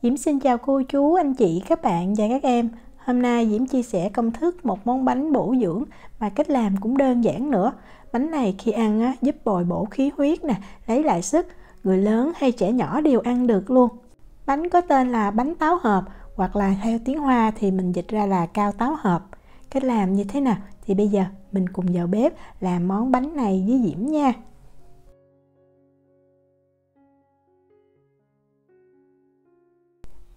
Diễm xin chào cô chú, anh chị, các bạn và các em. Hôm nay Diễm chia sẻ công thức một món bánh bổ dưỡng mà cách làm cũng đơn giản nữa. Bánh này khi ăn giúp bồi bổ khí huyết nè, lấy lại sức. Người lớn hay trẻ nhỏ đều ăn được luôn. Bánh có tên là bánh táo hộp, hoặc là theo tiếng Hoa thì mình dịch ra là cao táo hộp. Cách làm như thế nào thì bây giờ mình cùng vào bếp làm món bánh này với Diễm nha.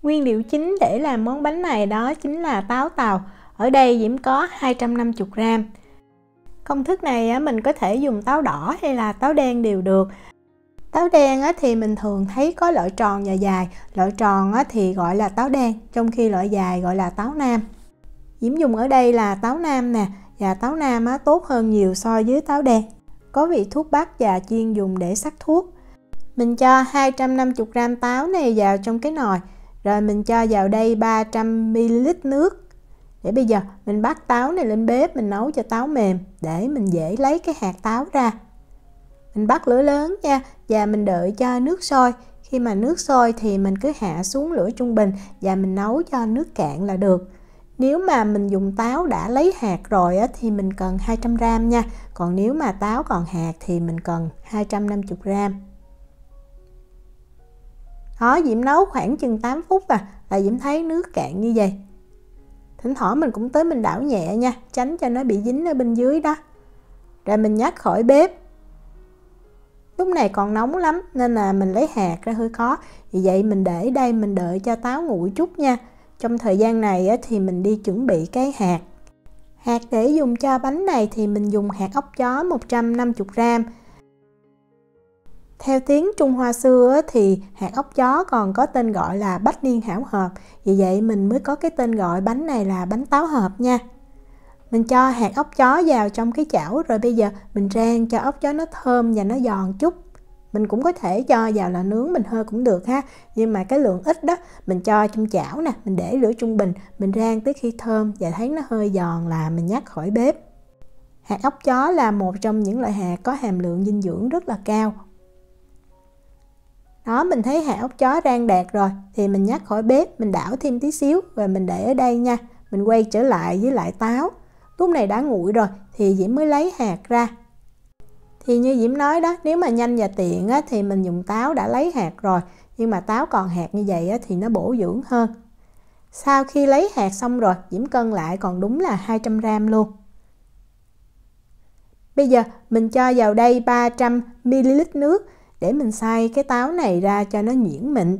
Nguyên liệu chính để làm món bánh này đó chính là táo tàu. Ở đây Diễm có 250g. Công thức này mình có thể dùng táo đỏ hay là táo đen đều được. Táo đen thì mình thường thấy có loại tròn và dài. Loại tròn thì gọi là táo đen, trong khi loại dài gọi là táo nam. Diễm dùng ở đây là táo nam nè, và táo nam tốt hơn nhiều so với táo đen. Có vị thuốc bắc và chuyên dùng để sắc thuốc. Mình cho 250g táo này vào trong cái nồi. Rồi mình cho vào đây 300ml nước. Để bây giờ mình bắt táo này lên bếp, mình nấu cho táo mềm để mình dễ lấy cái hạt táo ra. Mình bắt lửa lớn nha, và mình đợi cho nước sôi. Khi mà nước sôi thì mình cứ hạ xuống lửa trung bình và mình nấu cho nước cạn là được. Nếu mà mình dùng táo đã lấy hạt rồi thì mình cần 200g nha. Còn nếu mà táo còn hạt thì mình cần 250g. Đó, Diễm nấu khoảng chừng 8 phút là Diễm thấy nước cạn như vậy. Thỉnh thoảng mình cũng tới mình đảo nhẹ nha, tránh cho nó bị dính ở bên dưới đó. Rồi mình nhắc khỏi bếp. Lúc này còn nóng lắm nên là mình lấy hạt ra hơi khó. Vì vậy mình để đây, mình đợi cho táo nguội chút nha. Trong thời gian này thì mình đi chuẩn bị cái hạt. Hạt để dùng cho bánh này thì mình dùng hạt óc chó 150g. Theo tiếng Trung Hoa xưa thì hạt óc chó còn có tên gọi là bách niên hảo hợp. Vì vậy mình mới có cái tên gọi bánh này là bánh táo hộp nha. Mình cho hạt óc chó vào trong cái chảo, rồi bây giờ mình rang cho óc chó nó thơm và nó giòn chút. Mình cũng có thể cho vào là nướng mình hơi cũng được ha. Nhưng mà cái lượng ít đó mình cho trong chảo nè, mình để lửa trung bình, mình rang tới khi thơm và thấy nó hơi giòn là mình nhắc khỏi bếp. Hạt óc chó là một trong những loại hạt có hàm lượng dinh dưỡng rất là cao. Đó, mình thấy hạt óc chó rang đạt rồi thì mình nhắc khỏi bếp, mình đảo thêm tí xíu rồi mình để ở đây nha. Mình quay trở lại với lại táo. Lúc này đã nguội rồi thì Diễm mới lấy hạt ra. Thì như Diễm nói đó, nếu mà nhanh và tiện thì mình dùng táo đã lấy hạt rồi. Nhưng mà táo còn hạt như vậy thì nó bổ dưỡng hơn. Sau khi lấy hạt xong rồi, Diễm cân lại còn đúng là 200g luôn. Bây giờ mình cho vào đây 300ml nước để mình xay cái táo này ra cho nó nhuyễn mịn.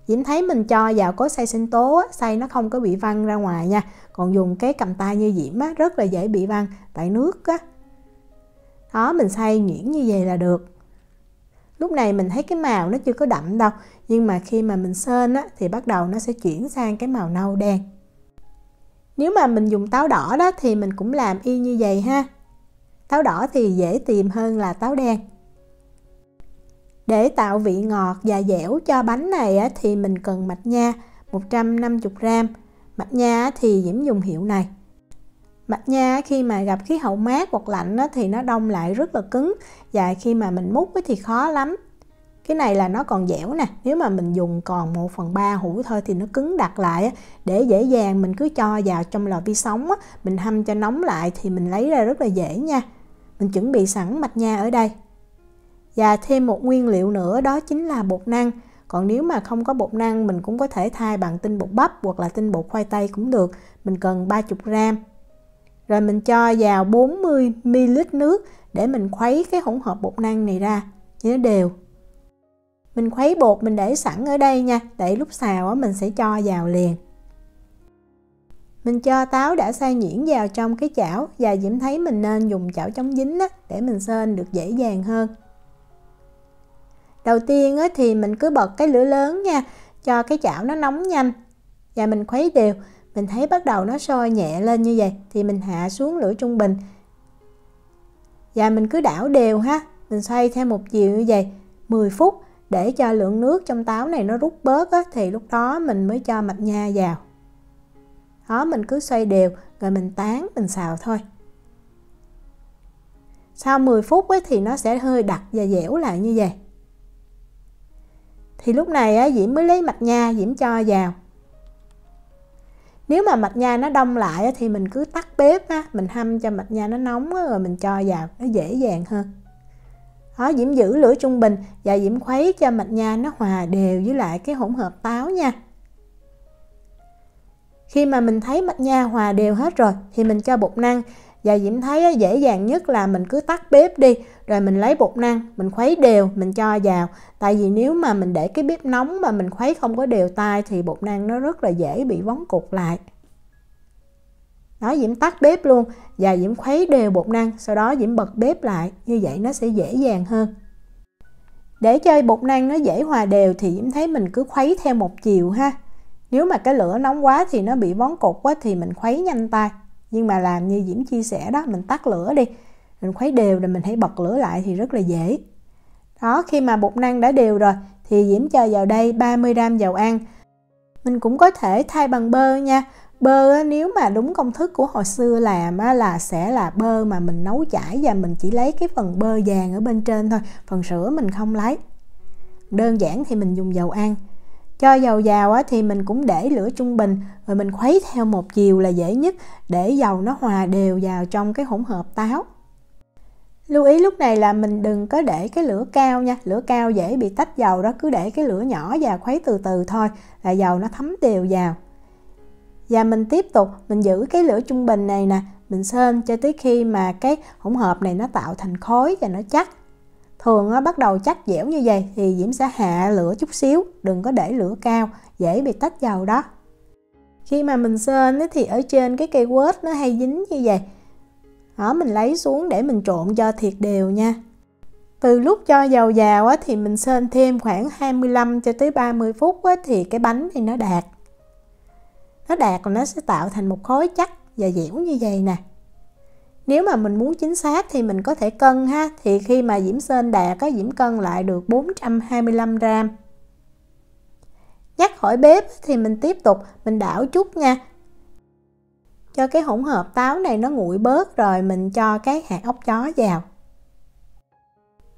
Diễm thấy mình cho vào có xay sinh tố, xay nó không có bị văng ra ngoài nha. Còn dùng cái cầm tay như Diễm rất là dễ bị văng tại nước á. Đó, mình xay nhuyễn như vậy là được. Lúc này mình thấy cái màu nó chưa có đậm đâu, nhưng mà khi mà mình sên thì bắt đầu nó sẽ chuyển sang cái màu nâu đen. Nếu mà mình dùng táo đỏ đó thì mình cũng làm y như vậy ha. Táo đỏ thì dễ tìm hơn là táo đen. Để tạo vị ngọt và dẻo cho bánh này thì mình cần mạch nha 150g. Mạch nha thì Diễm dùng hiệu này. Mạch nha khi mà gặp khí hậu mát hoặc lạnh thì nó đông lại rất là cứng, và khi mà mình múc thì khó lắm. Cái này là nó còn dẻo nè, nếu mà mình dùng còn 1/3 hũ thôi thì nó cứng đặc lại. Để dễ dàng mình cứ cho vào trong lò vi sóng, mình hâm cho nóng lại thì mình lấy ra rất là dễ nha. Mình chuẩn bị sẵn mạch nha ở đây. Và thêm một nguyên liệu nữa đó chính là bột năng. Còn nếu mà không có bột năng mình cũng có thể thay bằng tinh bột bắp hoặc là tinh bột khoai tây cũng được. Mình cần 30g. Rồi mình cho vào 40ml nước để mình khuấy cái hỗn hợp bột năng này ra cho nó đều. Mình khuấy bột mình để sẵn ở đây nha, để lúc xào mình sẽ cho vào liền. Mình cho táo đã xay nhuyễn vào trong cái chảo, và Diễm thấy mình nên dùng chảo chống dính để mình sên được dễ dàng hơn. Đầu tiên thì mình cứ bật cái lửa lớn nha, cho cái chảo nó nóng nhanh và mình khuấy đều. Mình thấy bắt đầu nó sôi nhẹ lên như vậy thì mình hạ xuống lửa trung bình. Và mình cứ đảo đều ha, mình xoay theo một chiều như vậy 10 phút để cho lượng nước trong táo này nó rút bớt thì lúc đó mình mới cho mạch nha vào. Đó, mình cứ xoay đều rồi mình tán mình xào thôi. Sau 10 phút thì nó sẽ hơi đặc và dẻo lại như vậy. Thì lúc này á, Diễm mới lấy mạch nha Diễm cho vào. Nếu mà mạch nha nó đông lại á, thì mình cứ tắt bếp á, mình hâm cho mạch nha nó nóng á, rồi mình cho vào nó dễ dàng hơn. Đó, Diễm giữ lửa trung bình và Diễm khuấy cho mạch nha nó hòa đều với lại cái hỗn hợp táo nha. Khi mà mình thấy mạch nha hòa đều hết rồi thì mình cho bột năng. Và Diễm thấy dễ dàng nhất là mình cứ tắt bếp đi, rồi mình lấy bột năng, mình khuấy đều, mình cho vào. Tại vì nếu mà mình để cái bếp nóng mà mình khuấy không có đều tay thì bột năng nó rất là dễ bị vón cục lại. Đó, Diễm tắt bếp luôn và Diễm khuấy đều bột năng, sau đó Diễm bật bếp lại, như vậy nó sẽ dễ dàng hơn. Để cho bột năng nó dễ hòa đều thì Diễm thấy mình cứ khuấy theo một chiều ha. Nếu mà cái lửa nóng quá thì nó bị vón cục quá thì mình khuấy nhanh tay. Nhưng mà làm như Diễm chia sẻ đó, mình tắt lửa đi, mình khuấy đều rồi mình hãy bật lửa lại thì rất là dễ. Đó, khi mà bột năng đã đều rồi thì Diễm cho vào đây 30g dầu ăn. Mình cũng có thể thay bằng bơ nha. Bơ nếu mà đúng công thức của hồi xưa làm là sẽ là bơ mà mình nấu chảy và mình chỉ lấy cái phần bơ vàng ở bên trên thôi, phần sữa mình không lấy. Đơn giản thì mình dùng dầu ăn. Cho dầu vào thì mình cũng để lửa trung bình, rồi mình khuấy theo một chiều là dễ nhất, để dầu nó hòa đều vào trong cái hỗn hợp táo. Lưu ý lúc này là mình đừng có để cái lửa cao nha, lửa cao dễ bị tách dầu đó, cứ để cái lửa nhỏ và khuấy từ từ thôi là dầu nó thấm đều vào. Và mình tiếp tục mình giữ cái lửa trung bình này nè, mình sên cho tới khi mà cái hỗn hợp này nó tạo thành khối và nó chắc. Thường bắt đầu chắc dẻo như vậy thì Diễm sẽ hạ lửa chút xíu, đừng có để lửa cao, dễ bị tách dầu đó. Khi mà mình sên thì ở trên cái cây quết nó hay dính như vậy. Đó, mình lấy xuống để mình trộn cho thiệt đều nha. Từ lúc cho dầu vào thì mình sên thêm khoảng 25 cho tới 30 phút thì cái bánh thì nó đạt. Nó đạt là nó sẽ tạo thành một khối chắc và dẻo như vậy nè. Nếu mà mình muốn chính xác thì mình có thể cân ha. Thì khi mà Diễm sên đạt Diễm cân lại được 425g. Nhắc khỏi bếp thì mình tiếp tục mình đảo chút nha. Cho cái hỗn hợp táo này nó nguội bớt rồi mình cho cái hạt ốc chó vào.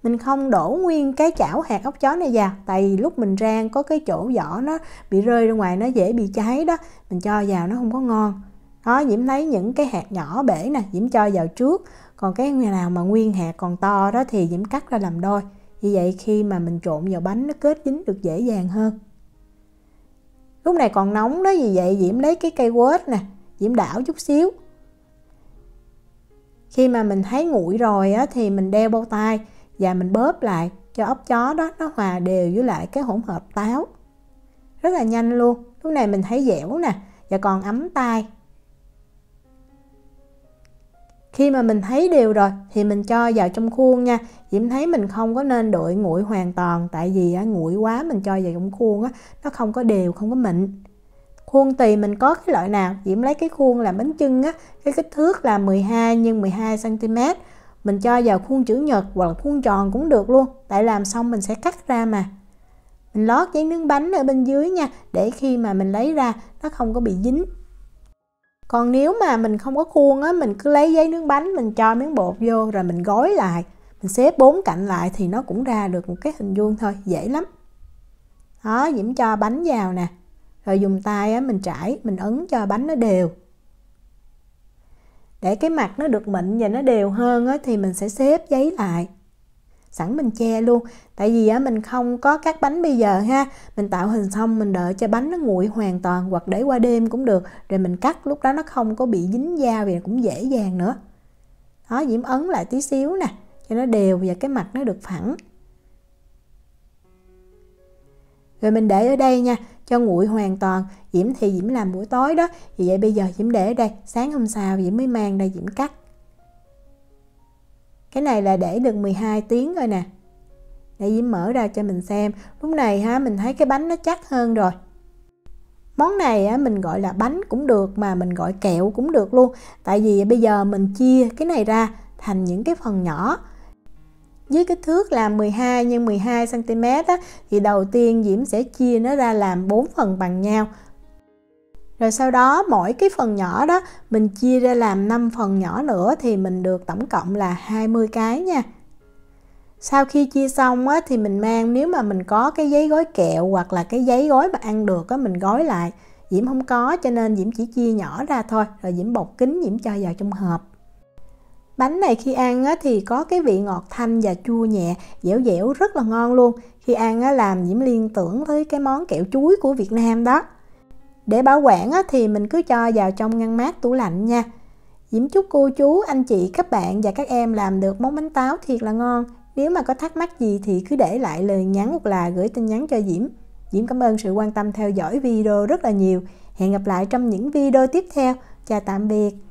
Mình không đổ nguyên cái chảo hạt ốc chó này vào, tại vì lúc mình rang có cái chỗ vỏ nó bị rơi ra ngoài, nó dễ bị cháy đó, mình cho vào nó không có ngon. Đó, Diễm lấy những cái hạt nhỏ bể nè, Diễm cho vào trước, còn cái nào mà nguyên hạt còn to đó thì Diễm cắt ra làm đôi. Như vậy khi mà mình trộn vào bánh nó kết dính được dễ dàng hơn. Lúc này còn nóng đó, vì vậy Diễm lấy cái cây quết nè, Diễm đảo chút xíu. Khi mà mình thấy nguội rồi thì mình đeo bao tay và mình bóp lại cho ốc chó đó nó hòa đều với lại cái hỗn hợp táo. Rất là nhanh luôn. Lúc này mình thấy dẻo nè và còn ấm tay. Khi mà mình thấy đều rồi thì mình cho vào trong khuôn nha. Diễm thấy mình không có nên đợi nguội hoàn toàn, tại vì nguội quá mình cho vào trong khuôn nó không có đều, không có mịn. Khuôn tùy mình có cái loại nào. Diễm lấy cái khuôn làm bánh chưng cái kích thước là 12 x 12 cm. Mình cho vào khuôn chữ nhật hoặc là khuôn tròn cũng được luôn, tại làm xong mình sẽ cắt ra mà. Mình lót giấy nướng bánh ở bên dưới nha, để khi mà mình lấy ra nó không có bị dính. Còn nếu mà mình không có khuôn mình cứ lấy giấy nướng bánh, mình cho miếng bột vô rồi mình gói lại, mình xếp 4 cạnh lại thì nó cũng ra được một cái hình vuông thôi, dễ lắm. Đó, Diễm cho bánh vào nè, rồi dùng tay mình trải, mình ấn cho bánh nó đều. Để cái mặt nó được mịn và nó đều hơn thì mình sẽ xếp giấy lại. Sẵn mình che luôn, tại vì mình không có cắt bánh bây giờ ha. Mình tạo hình xong mình đợi cho bánh nó nguội hoàn toàn, hoặc để qua đêm cũng được, rồi mình cắt, lúc đó nó không có bị dính da và cũng dễ dàng nữa. Đó, Diễm ấn lại tí xíu nè, cho nó đều và cái mặt nó được phẳng. Rồi mình để ở đây nha, cho nguội hoàn toàn. Diễm thì Diễm làm buổi tối đó, vì vậy bây giờ Diễm để ở đây, sáng hôm sau Diễm mới mang đây Diễm cắt. Cái này là để được 12 tiếng rồi nè. Để Diễm mở ra cho mình xem. Lúc này mình thấy cái bánh nó chắc hơn rồi. Món này mình gọi là bánh cũng được, mà mình gọi kẹo cũng được luôn. Tại vì bây giờ mình chia cái này ra thành những cái phần nhỏ. Với kích thước là 12 x 12 cm thì đầu tiên Diễm sẽ chia nó ra làm 4 phần bằng nhau. Rồi sau đó mỗi cái phần nhỏ đó mình chia ra làm 5 phần nhỏ nữa thì mình được tổng cộng là 20 cái nha. Sau khi chia xong á, thì mình mang, nếu mà mình có cái giấy gói kẹo hoặc là cái giấy gói mà ăn được á, mình gói lại. Diễm không có cho nên Diễm chỉ chia nhỏ ra thôi, rồi Diễm bọc kín, Diễm cho vào trong hộp. Bánh này khi ăn á, thì có cái vị ngọt thanh và chua nhẹ, dẻo dẻo rất là ngon luôn. Khi ăn á, làm Diễm liên tưởng tới cái món kẹo chuối của Việt Nam đó. Để bảo quản á, thì mình cứ cho vào trong ngăn mát tủ lạnh nha. Diễm chúc cô chú, anh chị, các bạn và các em làm được món bánh táo thiệt là ngon. Nếu mà có thắc mắc gì thì cứ để lại lời nhắn hoặc là gửi tin nhắn cho Diễm. Diễm cảm ơn sự quan tâm theo dõi video rất là nhiều. Hẹn gặp lại trong những video tiếp theo. Chào tạm biệt.